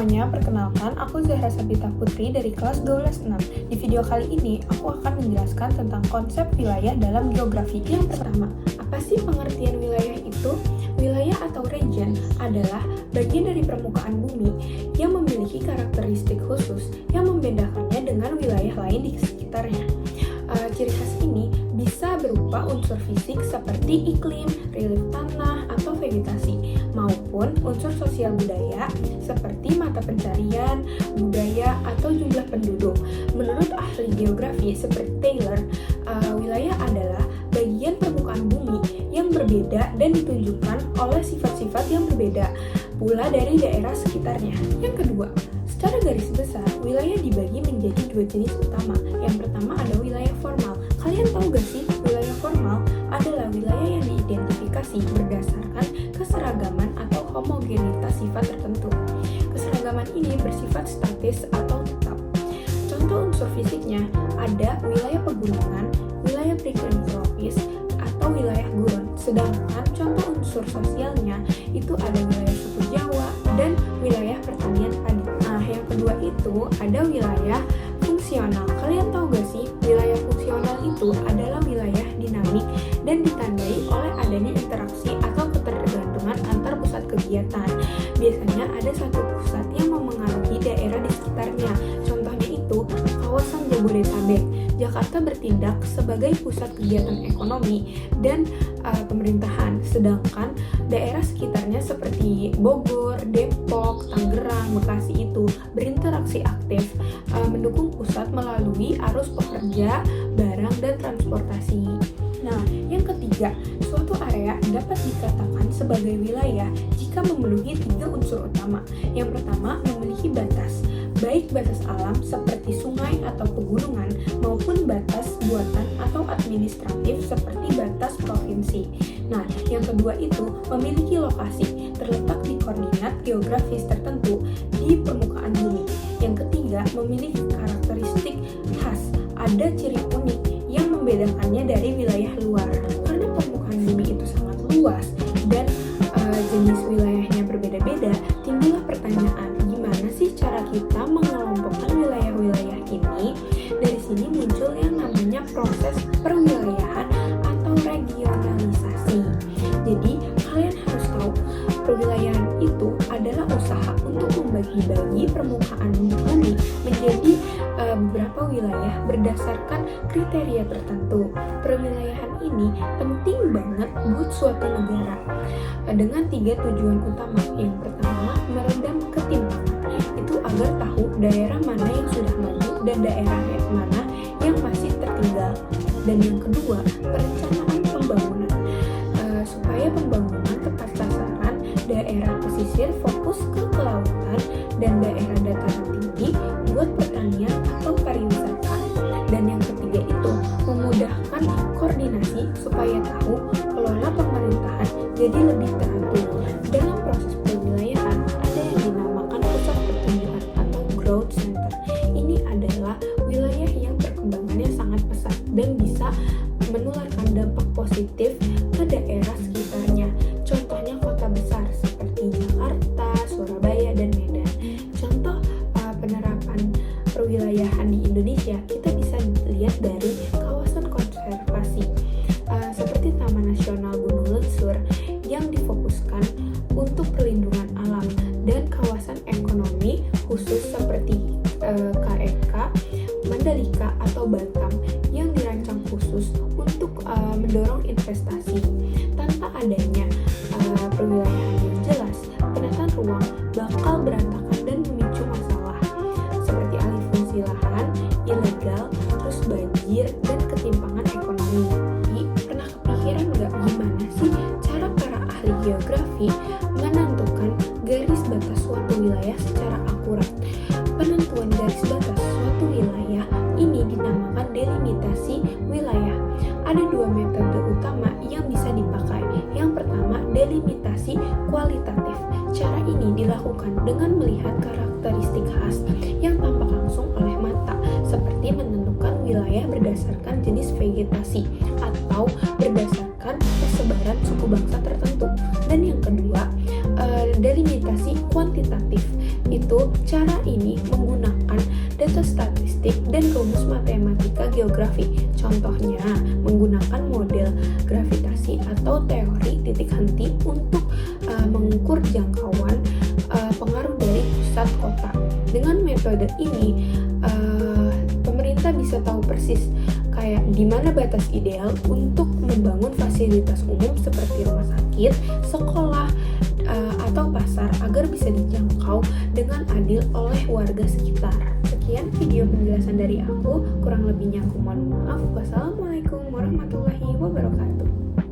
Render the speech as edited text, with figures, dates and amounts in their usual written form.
semuanya, perkenalkan aku Zahra Sabita Putri dari kelas 12-6. Di video kali ini, aku akan menjelaskan tentang konsep wilayah dalam geografi. Yang pertama, apa sih pengertian wilayah itu? Wilayah atau region adalah bagian dari permukaan bumi yang memiliki karakteristik khusus yang membedakannya dengan wilayah lain di sekitarnya. Ciri khas ini bisa berupa unsur fisik seperti iklim, relief tanah, atau vegetasi, maupun unsur sosial budaya seperti mata pencarian, budaya, atau jumlah penduduk. Menurut ahli geografi seperti Taylor, wilayah adalah bagian permukaan bumi yang berbeda dan ditunjukkan oleh sifat-sifat yang berbeda pula dari daerah sekitarnya. Yang kedua, secara garis besar, wilayah dibagi menjadi dua jenis utama. Yang pertama ada wilayah formal. Kalian tahu gak sih, wilayah formal adalah wilayah yang diidentifikasi berdasarkan keseragaman atau homogenitas sifat tertentu. Keseragaman ini bersifat statis atau tetap. Contoh unsur fisiknya ada wilayah pegunungan, wilayah periklim tropis, atau wilayah gurun. Sedangkan contoh unsur sosialnya itu ada wilayah suku Jawa dan wilayah pertanian padi. Nah, yang kedua itu ada wilayah fungsional. Kalian tahu gak sih, wilayah fungsional itu adalah wilayah dinamik dan ditandai oleh adanya interaksi atau ketergantungan antar pusat kegiatan. Biasanya ada satu pusat yang memengaruhi daerah di sekitarnya. Contohnya itu kawasan Jabodetabek. Jakarta bertindak sebagai pusat kegiatan ekonomi dan pemerintahan, sedangkan daerah sekitarnya seperti Bogor, Depok, Tangerang, Bekasi itu berinteraksi aktif mendukung pusat melalui arus pekerja, barang, dan transportasi. Nah, yang ketiga, suatu area dapat dikatakan sebagai wilayah jika memenuhi tiga unsur utama. Yang pertama, memiliki batas, baik batas alam seperti sungai atau pegunungan maupun batas buatan atau administratif seperti batas provinsi. Nah, yang kedua itu memiliki lokasi, terletak di koordinat geografis tertentu di permukaan bumi. Yang ketiga, memiliki karakteristik khas, ada ciri unik yang membedakannya dari wilayah luar. Karena permukaan bumi itu sangat luas dan jenis wilayahnya berbeda-beda, timbullah pertanyaan, gimana sih cara kita mengelompokkan wilayah-wilayah ini? Dari sini muncul yang namanya proses perwilayahan atau regionalisasi. Jadi, kalian harus tahu, perwilayahan itu adalah usaha untuk membagi-bagi permukaan bumi menjadi beberapa wilayah berdasarkan kriteria tertentu. Perwilayahan ini penting banget buat suatu negara dengan tiga tujuan utama. Yang pertama, meredam ketimpangan, itu agar tahu daerah mana yang sudah maju dan daerah mana yang masih tertinggal. Dan yang kedua, perencanaan pembangunan, supaya pembangunan tepat sasaran, daerah pesisir fokus ke kelautan dan daerah dataran tinggi buat pertanian atau pariwisata. Dan yang ketiga itu memudahkan koordinasi supaya tahu kelola pemerintahan jadi lebih teratur. Dalam proses perwilayahan ada yang dinamakan pusat pertumbuhan atau growth center. Ini adalah wilayah yang perkembangannya sangat pesat dan bisa menularkan dampak positif ke daerah sekitarnya. Contohnya kota besar seperti Jakarta, Surabaya, dan Medan. Contoh penerapan perwilayahan di Indonesia kita bisa lihat dari kawasan konservasi seperti Taman Nasional Gunung Leuser yang difokuskan untuk perlindungan alam, dan kawasan ekonomi khusus seperti KEK, Mandalika, atau Batam yang dirancang khusus untuk mendorong investasi. Tanpa adanya perwilayahan yang jelas, penataan ruang bakal berantakan dan memicu masalah seperti alih fungsi lahan, ilegal, terus banjir, dan ketimpangan ekonomi. Pernah kepikiran nggak gimana sih cara para ahli geografi menentukan garis batas suatu wilayah secara akurat? Penentuan garis batas suatu wilayah ini dinamakan delimitasi wilayah. Ada dua metode utama yang bisa dipakai. Yang pertama, delimitasi kualitatif. Cara ini dilakukan dengan melihat karakteristik khas yang tampak langsung oleh mata, seperti menentukan wilayah berdasarkan jenis vegetasi atau berdasarkan persebaran suku bangsa tertentu. Dan yang kedua, delimitasi kuantitatif. Itu geografi. Contohnya, menggunakan model gravitasi atau teori titik henti untuk mengukur jangkauan pengaruh dari pusat kota. Dengan metode ini, pemerintah bisa tahu persis kayak di mana batas ideal untuk membangun fasilitas umum seperti rumah sakit, sekolah, atau pasar agar bisa dijangkau dengan adil oleh warga sekitar. Sekian video penjelasan dari aku, kurang lebihnya aku mohon maaf. Wassalamualaikum warahmatullahi wabarakatuh.